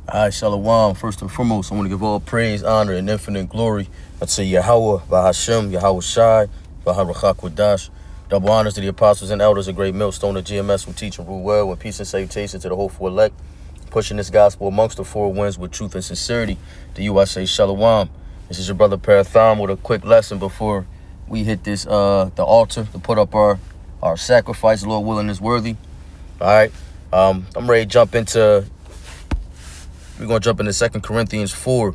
All right, Shalom. First and foremost, I want to give all praise, honor, and infinite glory unto Yahweh, Bahashem, Yahweh Shai, Baharachak Wadash. Double honors to the apostles and elders, a great millstone of GMS who teach and rule well, with peace and salutation to the hopeful elect, pushing this gospel amongst the four winds with truth and sincerity. To you I say Shalom. This is your brother Parathon with a quick lesson before we hit this the altar to put up our sacrifice. Lord willing is worthy. All right. I'm ready to jump into. We're going to jump into 2 Corinthians 4. All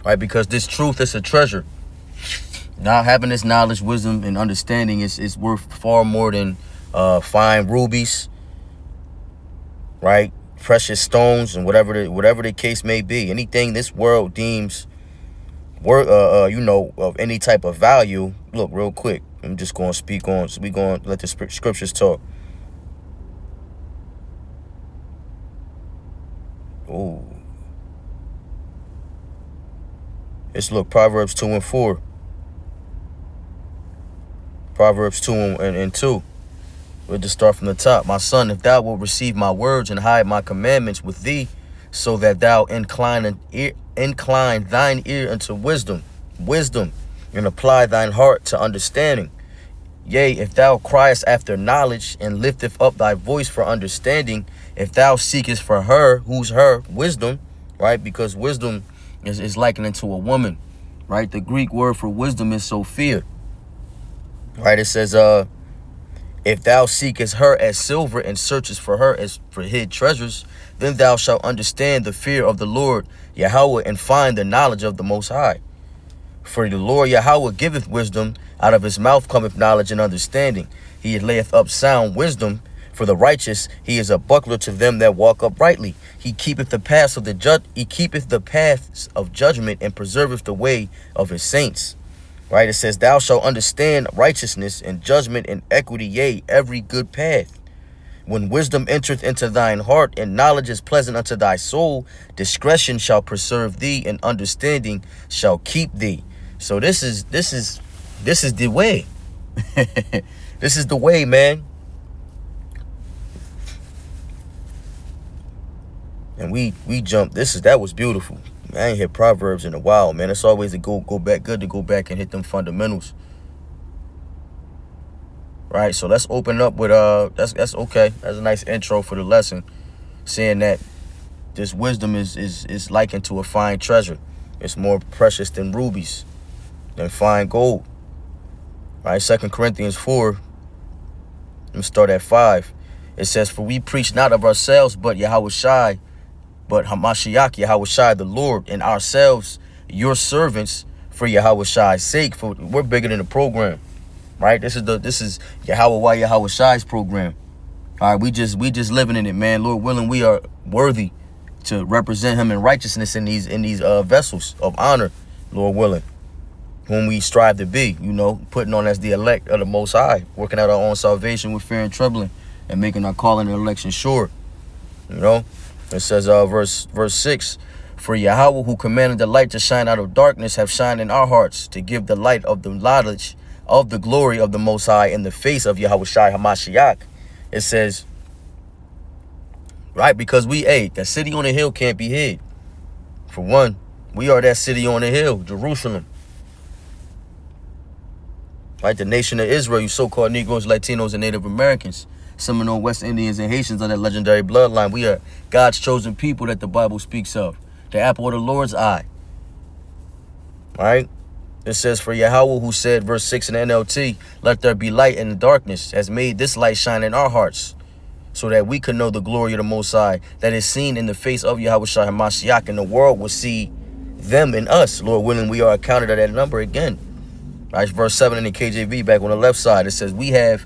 right, because this truth is a treasure. Now, having this knowledge, wisdom, and understanding is worth far more than fine rubies, right? Precious stones and whatever the case may be. Anything this world deems of any type of value. Look, real quick. I'm just going to speak on. So we're going to let the scriptures talk. Ooh. Let's look, Proverbs 2 and 4. Proverbs 2 and 2. We'll just start from the top. My son, if thou wilt receive my words and hide my commandments with thee, so that thou incline thine ear unto wisdom, and apply thine heart to understanding. Yea, if thou criest after knowledge and lifteth up thy voice for understanding, if thou seekest for her, who's her? Wisdom, right? Because wisdom is likened unto a woman, right? The Greek word for wisdom is Sophia, right? It says, if thou seekest her as silver and searchest for her as for hid treasures, then thou shalt understand the fear of the Lord Yahweh and find the knowledge of the Most High. For the Lord Yahweh giveth wisdom, out of his mouth cometh knowledge and understanding. He layeth up sound wisdom for the righteous. He is a buckler to them that walk uprightly. He keepeth the paths of judgment and preserveth the way of his saints. Right? It says, thou shalt understand righteousness and judgment and equity, yea, every good path. When wisdom entereth into thine heart and knowledge is pleasant unto thy soul, discretion shall preserve thee and understanding shall keep thee. So this is the way. This is the way, man. And we jumped. That was beautiful. I ain't hit Proverbs in a while, man. It's always good to go back and hit them fundamentals. Right, so let's open up with that's okay. That's a nice intro for the lesson, saying that this wisdom is likened to a fine treasure. It's more precious than rubies, than fine gold. Right, 2 Corinthians 4. Let me start at 5. It says, for we preach not of ourselves, but Yahweh Shai, but Hamashiach, Yahweh Shai, the Lord, and ourselves, your servants, for Yahweh Shai's sake. For we're bigger than the program. Right, this is Yahweh Shai's program. All right, we just living in it, man. Lord willing, we are worthy to represent him in righteousness in these vessels of honor, Lord willing, whom we strive to be, putting on as the elect of the Most High, working out our own salvation with fear and trembling, and making our calling and election sure. It says verse 6, for Yahweh, who commanded the light to shine out of darkness, have shined in our hearts to give the light of the knowledge of the glory of the Most High in the face of Yahweh Shai Hamashiach. It says, right, because that city on the hill can't be hid. For one, we are that city on the hill, Jerusalem. Right, the nation of Israel, you so-called Negroes, Latinos, and Native Americans, Seminole, West Indians, and Haitians of that legendary bloodline. We are God's chosen people that the Bible speaks of, the apple of the Lord's eye. Right? It says, for Yahweh, who said, verse 6 in the NLT, let there be light in the darkness, has made this light shine in our hearts, so that we could know the glory of the Most High, that is seen in the face of Yahweh Shai HaMashiach, and the world will see them in us. Lord willing, we are accounted of that number again. Right, verse 7 in the KJV, back on the left side, it says, we have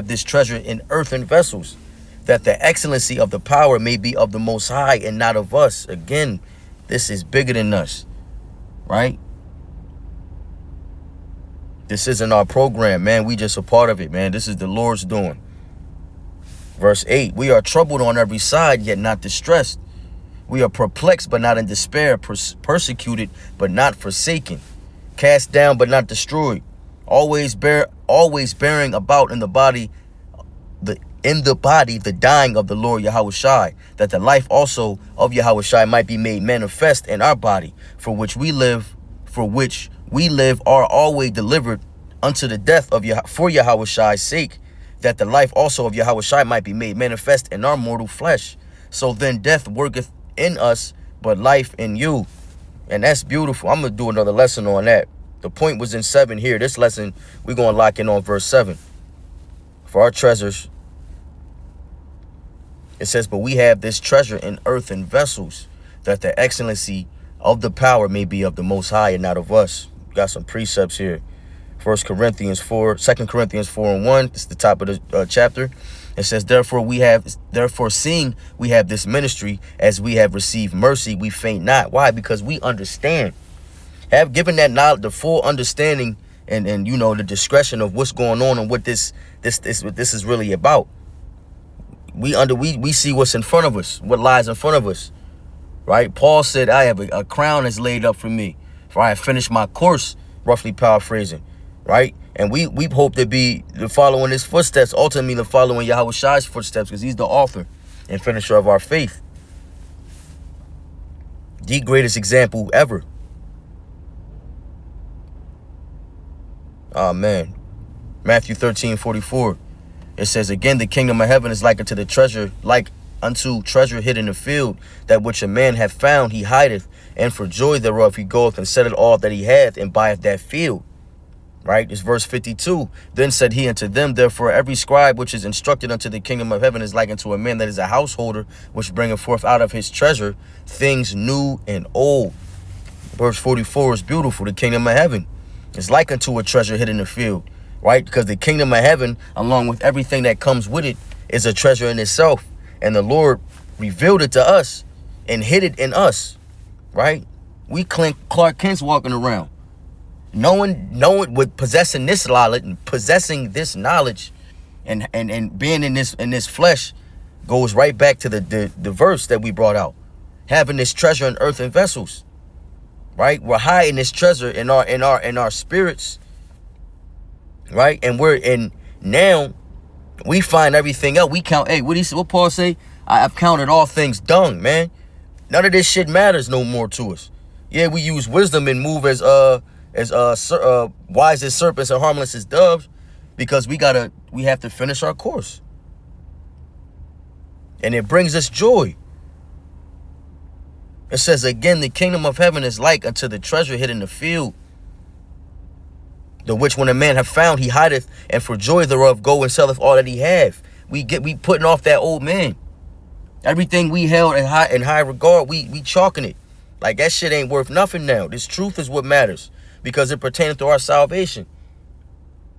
this treasure in earthen vessels, that the excellency of the power may be of the Most High and not of us. Again, this is bigger than us, right? This isn't our program, man. We just a part of it, man. This is the Lord's doing. Verse 8, we are troubled on every side, yet not distressed. We are perplexed, but not in despair, persecuted, but not forsaken, cast down, but not destroyed, always bearing about in the body in the body the dying of the Lord Yahushai, that the life also of Yahushai might be made manifest in our body, for which we live are always delivered unto the death of for Yahushai's sake, that the life also of Yahushai might be made manifest in our mortal flesh. So then death worketh in us, but life in you. And that's beautiful. I'm going to do another lesson on that. The point was in 7 here. This lesson, we're going to lock in on verse 7. For our treasures, it says, but we have this treasure in earthen vessels, that the excellency of the power may be of the Most High and not of us. Got some precepts here. 2 Corinthians 4 and 1. It's the top of the chapter. It says, therefore seeing we have this ministry, as we have received mercy, we faint not. Why? Because we understand. Have given that knowledge, the full understanding, and you know, the discretion of what's going on and what this is really about. We see what's in front of us, what lies in front of us. Right? Paul said, I have a crown is laid up for me, for I have finished my course, roughly paraphrasing. Right? And we hope to be following his footsteps, ultimately the following Yahushai's footsteps, because he's the author and finisher of our faith. The greatest example ever. Amen. Matthew 13:44. It says, again, the kingdom of heaven is like unto treasure hid in the field, that which a man hath found he hideth, and for joy thereof he goeth and selleth all that he hath, and buyeth that field. Right? It's verse 52. Then said he unto them, therefore every scribe which is instructed unto the kingdom of heaven is like unto a man that is a householder, which bringeth forth out of his treasure things new and old. Verse 44 is beautiful. The kingdom of heaven is like unto a treasure hid in the field. Right? Because the kingdom of heaven, along with everything that comes with it, is a treasure in itself. And the Lord revealed it to us and hid it in us. Right? We Clark Kent's walking around. Knowing with possessing this knowledge and possessing this knowledge and being in this flesh goes right back to the verse that we brought out. Having this treasure in earthen vessels. Right? We're hiding this treasure in our spirits. Right? And now we find everything else. We count, hey, what Paul say? I've counted all things dung, man. None of this shit matters no more to us. Yeah, we use wisdom and move as wise as serpents and harmless as doves, because we have to finish our course. And it brings us joy. It says, again, the kingdom of heaven is like unto the treasure hid in the field, the which when a man have found he hideth, and for joy thereof go and selleth all that he have. We putting off that old man. Everything we held in high regard, we chalking it. Like that shit ain't worth nothing now. This truth is what matters, because it pertains to our salvation.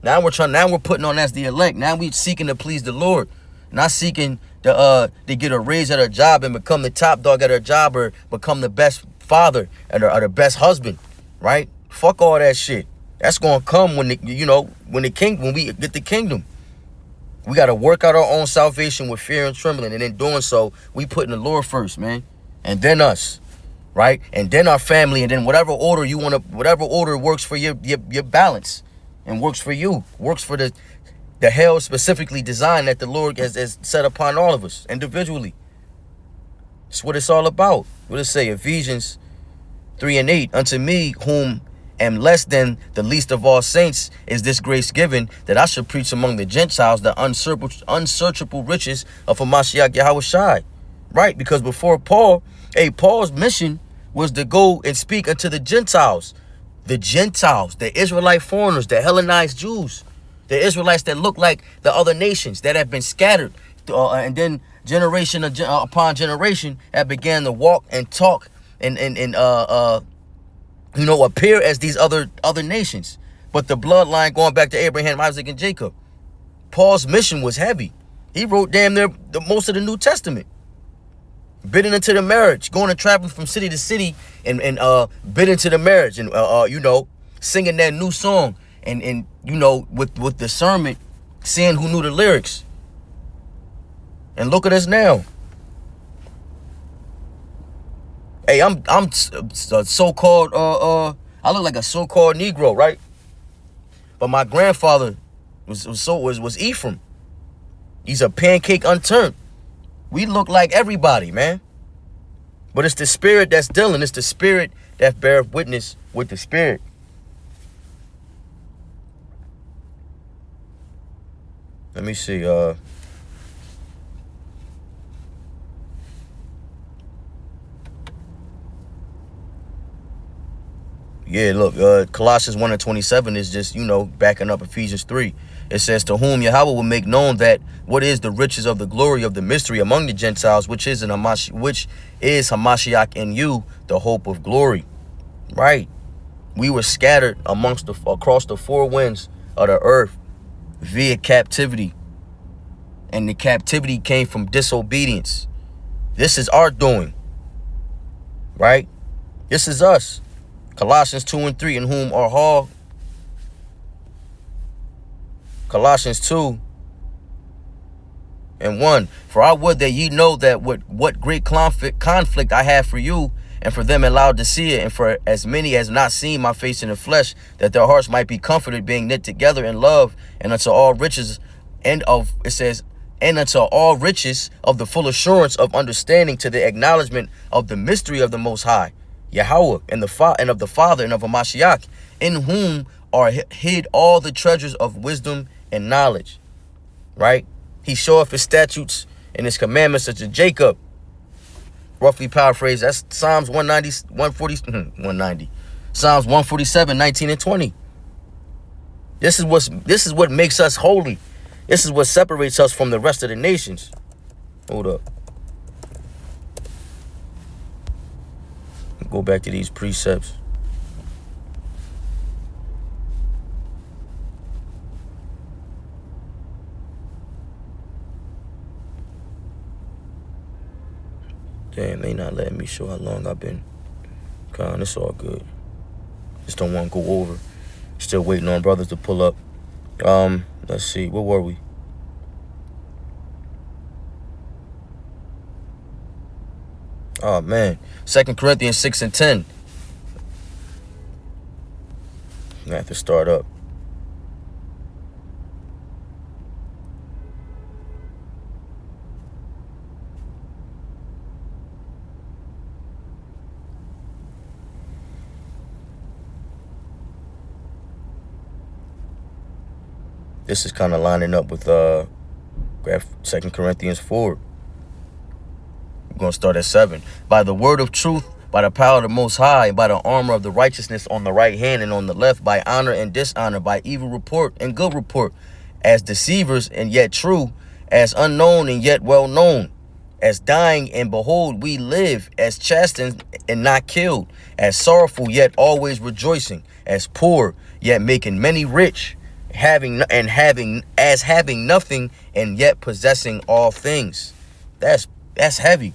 Now we're putting on as the elect. Now we seeking to please the Lord, not seeking to get a raise at our job and become the top dog at our job, or become the best father or the best husband. Right? Fuck all that shit. That's gonna come when we get the kingdom. We gotta work out our own salvation with fear and trembling, and in doing so, we putting the Lord first, man, and then us. Right? And then our family, and then whatever order works for your balance and works for you, works for the hell specifically designed that the Lord has set upon all of us individually. That's what it's all about. What does it say? Ephesians 3:8, unto me whom am less than the least of all saints is this grace given, that I should preach among the Gentiles the unsearchable riches of Hamashiach Yahushai. Right? Because before Paul's mission was to go and speak unto the Gentiles, the Israelite foreigners, the Hellenized Jews, the Israelites that look like the other nations that have been scattered, and then generation upon generation have began to walk and talk and appear as these other nations. But the bloodline going back to Abraham, Isaac, and Jacob. Paul's mission was heavy. He wrote damn near most of the New Testament. Bidding into the marriage, going and traveling from city to city and bidding to the marriage, and singing that new song and with discernment, seeing who knew the lyrics. And look at us now. Hey, I'm so-called I look like a so-called Negro, right? But my grandfather was Ephraim. He's a pancake unturned. We look like everybody, man. But it's the spirit that's dealing. It's the spirit that beareth witness with the spirit. Let me see. Yeah, look, Colossians 1:27 is just, backing up Ephesians 3. It says, to whom Yahweh will make known that what is the riches of the glory of the mystery among the Gentiles, which is Hamashiach in you, the hope of glory. Right. We were scattered across the four winds of the earth via captivity. And the captivity came from disobedience. This is our doing. Right? This is us. Colossians 2:3, in whom are all. Colossians 2:1. For I would that ye know that what great conflict I have for you, and for them allowed to see it, and for as many as not seen my face in the flesh, that their hearts might be comforted, being knit together in love, and unto all riches, and unto all riches of the full assurance of understanding, to the acknowledgement of the mystery of the Most High, Yahweh, and of the Father, and of Hamashiach, in whom are hid all the treasures of wisdom and knowledge. Right? He showeth his statutes and his commandments unto Jacob. Roughly paraphrased, that's Psalms 190. Psalms 147, 19 and 20. This is what makes us holy. This is what separates us from the rest of the nations. Hold up. Go back to these precepts. Damn, they not letting me show how long I've been. Con, it's all good. Just don't want to go over. Still waiting on brothers to pull up. Let's see. Where were we? Oh, man. 2 Corinthians 6:10. I have to start up. This is kind of lining up with 2 Corinthians 4. We're going to start at 7. By the word of truth, by the power of the Most High, by the armor of the righteousness on the right hand and on the left, by honor and dishonor, by evil report and good report, as deceivers and yet true, as unknown and yet well known, as dying and behold we live, as chastened and not killed, as sorrowful yet always rejoicing, as poor yet making many rich, having nothing and yet possessing all things. That's heavy.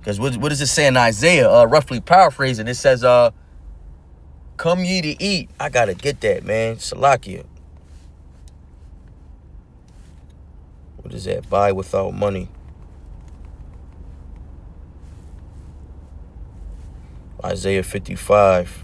Because what does it say in Isaiah? Roughly paraphrasing, it says, come ye to eat. I gotta get that, man. Salakia. What is that? Buy without money. Isaiah 55.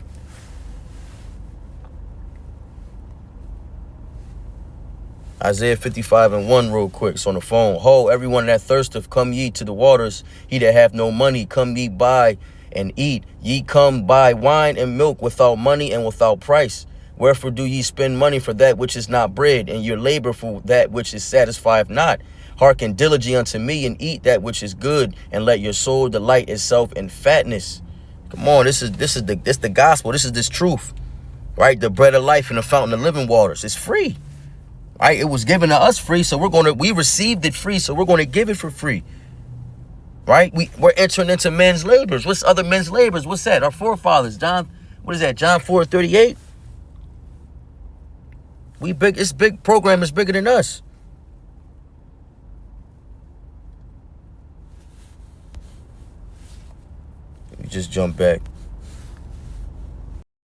Isaiah 55:1 real quick. It's on the phone. Ho, everyone that thirsteth, come ye to the waters. He that hath no money, come ye buy and eat. Ye come buy wine and milk without money and without price. Wherefore do ye spend money for that which is not bread, and your labor for that which is satisfieth not? Hearken diligently unto me, and eat that which is good, and let your soul delight itself in fatness. Come on, this is the gospel. This is this truth. Right? The bread of life and the fountain of living waters. It's free. Right? It was given to us free, so we received it free, so we're going to give it for free. Right? We're entering into men's labors. What's other men's labors? What's that? Our forefathers. John 4:38? We big. This big program is bigger than us. Let me just jump back.